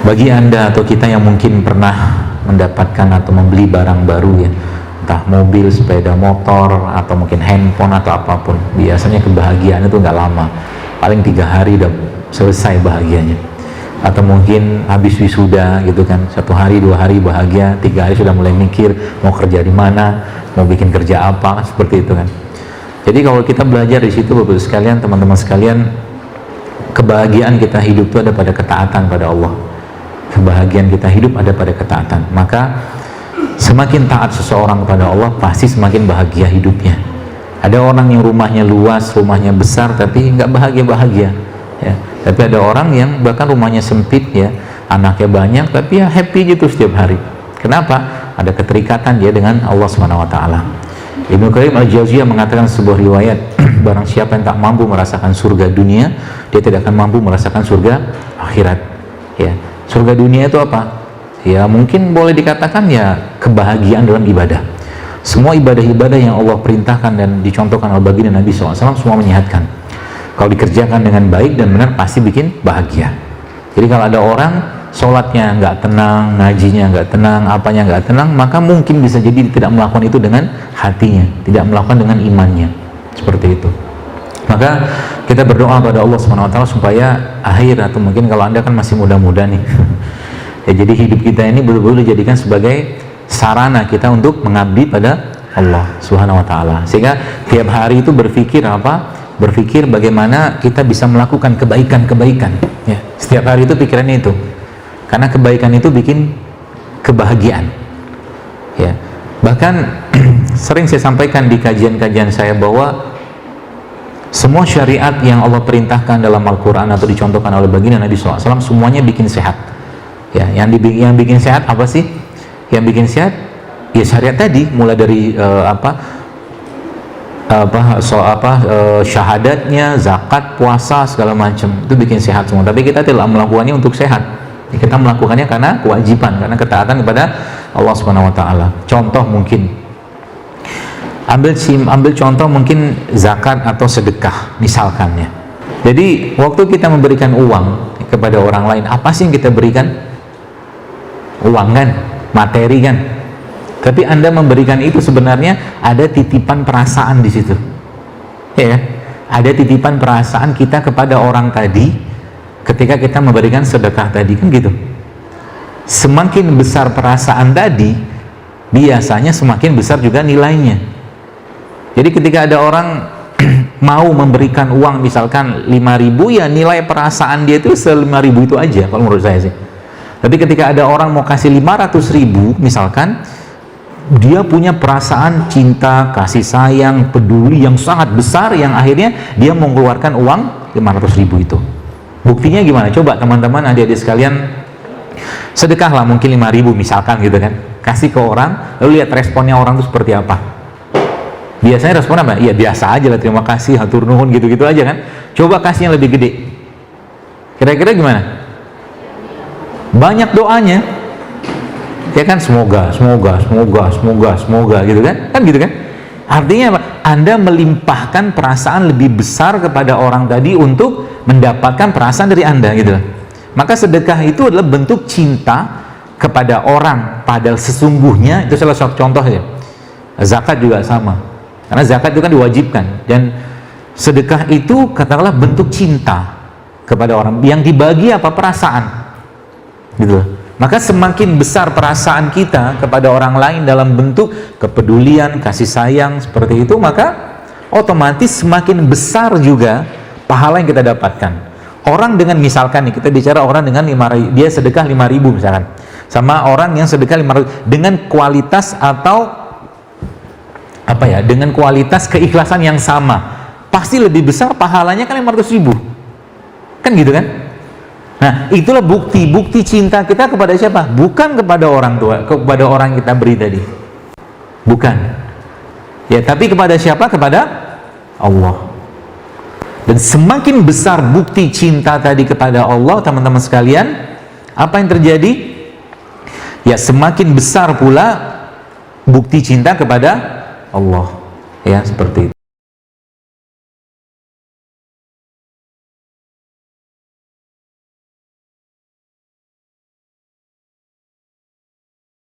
Bagi Anda atau kita yang mungkin pernah mendapatkan atau membeli barang baru ya, entah mobil, sepeda motor, atau mungkin handphone atau apapun, biasanya kebahagiaan itu nggak lama, paling 3 hari udah selesai bahagianya. Atau mungkin habis wisuda gitu kan, 1 hari 2 hari bahagia, 3 hari sudah mulai mikir mau kerja di mana, mau bikin kerja apa, seperti itu kan. Jadi kalau kita belajar di situ Bapak sekalian, teman-teman sekalian, kebahagiaan kita hidup itu ada pada ketaatan pada Allah. Kebahagiaan kita hidup ada pada ketaatan. Maka semakin taat seseorang kepada Allah, pasti semakin bahagia hidupnya. Ada orang yang rumahnya luas, rumahnya besar, tapi nggak bahagia-bahagia ya. Tapi ada orang yang bahkan rumahnya sempit ya, anaknya banyak, tapi ya happy gitu setiap hari. Kenapa? Ada keterikatan dia dengan Allah SWT. Ibnu Qayyim Al-Jauziyah mengatakan sebuah riwayat, barang siapa yang tak mampu merasakan surga dunia, dia tidak akan mampu merasakan surga akhirat ya. Surga dunia itu apa? Ya mungkin boleh dikatakan ya kebahagiaan dalam ibadah. Semua ibadah-ibadah yang Allah perintahkan dan dicontohkan oleh baginda Nabi SAW semua menyehatkan. Kalau dikerjakan dengan baik dan benar pasti bikin bahagia. Jadi kalau ada orang sholatnya nggak tenang, ngajinya nggak tenang, apanya nggak tenang, maka mungkin bisa jadi tidak melakukan itu dengan hatinya, tidak melakukan dengan imannya. Seperti itu. Maka kita berdoa pada Allah SWT supaya akhir, atau mungkin kalau Anda kan masih muda-muda nih ya, jadi hidup kita ini betul-betul dijadikan sebagai sarana kita untuk mengabdi pada Allah Subhanahu wa Ta'ala, sehingga tiap hari itu berpikir apa? Berpikir bagaimana kita bisa melakukan kebaikan-kebaikan ya. Setiap hari itu pikirannya itu, karena kebaikan itu bikin kebahagiaan ya. Bahkan sering saya sampaikan di kajian-kajian saya bahwa semua syariat yang Allah perintahkan dalam Al-Quran atau dicontohkan oleh baginda Nabi SAW semuanya bikin sehat ya. Yang bikin sehat apa sih? Yang bikin sehat ya syariat tadi, mulai dari syahadatnya, zakat, puasa, segala macam, itu bikin sehat semua. Tapi kita tidak melakukannya untuk sehat, kita melakukannya karena kewajiban, karena ketaatan kepada Allah Subhanahu wa Ta'ala. Contoh mungkin ambil contoh mungkin zakat atau sedekah misalkan ya. Jadi waktu kita memberikan uang kepada orang lain, apa sih yang kita berikan? Uang kan, materi kan. Tapi Anda memberikan itu sebenarnya ada titipan perasaan di situ. Ya, ada titipan perasaan kita kepada orang tadi ketika kita memberikan sedekah tadi kan gitu. Semakin besar perasaan tadi, biasanya semakin besar juga nilainya. Jadi ketika ada orang mau memberikan uang misalkan 5.000, ya nilai perasaan dia itu 5.000 itu aja kalau menurut saya sih. Tapi ketika ada orang mau kasih 500.000 misalkan, dia punya perasaan cinta, kasih sayang, peduli yang sangat besar, yang akhirnya dia mengeluarkan uang 500.000 itu. Buktinya gimana? Coba teman-teman, adik-adik sekalian, sedekahlah mungkin 5.000 misalkan gitu kan, kasih ke orang, lalu lihat responnya orang itu seperti apa. Biasanya respon apa? Ya biasa aja lah, terima kasih, hatur nuhun, gitu-gitu aja kan. Coba kasih yang lebih gede, kira-kira gimana? Banyak doanya ya kan, semoga gitu kan, gitu kan. Artinya apa? Anda melimpahkan perasaan lebih besar kepada orang tadi untuk mendapatkan perasaan dari Anda gitu. Maka sedekah itu adalah bentuk cinta kepada orang, padahal sesungguhnya itu salah satu contoh ya. Zakat juga sama, karena zakat itu kan diwajibkan, dan sedekah itu katakanlah bentuk cinta kepada orang yang dibagi apa? Perasaan gitu. Maka semakin besar perasaan kita kepada orang lain dalam bentuk kepedulian, kasih sayang seperti itu, maka otomatis semakin besar juga pahala yang kita dapatkan. Orang dengan misalkan nih, kita bicara orang dengan 5.000, dia sedekah 5.000 misalkan, sama orang yang sedekah 500 dengan kualitas atau apa ya, dengan kualitas keikhlasan yang sama, pasti lebih besar pahalanya kan 500.000 kan gitu kan. Nah itulah bukti cinta kita kepada siapa? Bukan kepada orang tua, kepada orang yang kita beri tadi, bukan ya, tapi kepada siapa? Kepada Allah. Dan semakin besar bukti cinta tadi kepada Allah, teman-teman sekalian, apa yang terjadi? Ya semakin besar pula bukti cinta kepada Allah ya, seperti itu.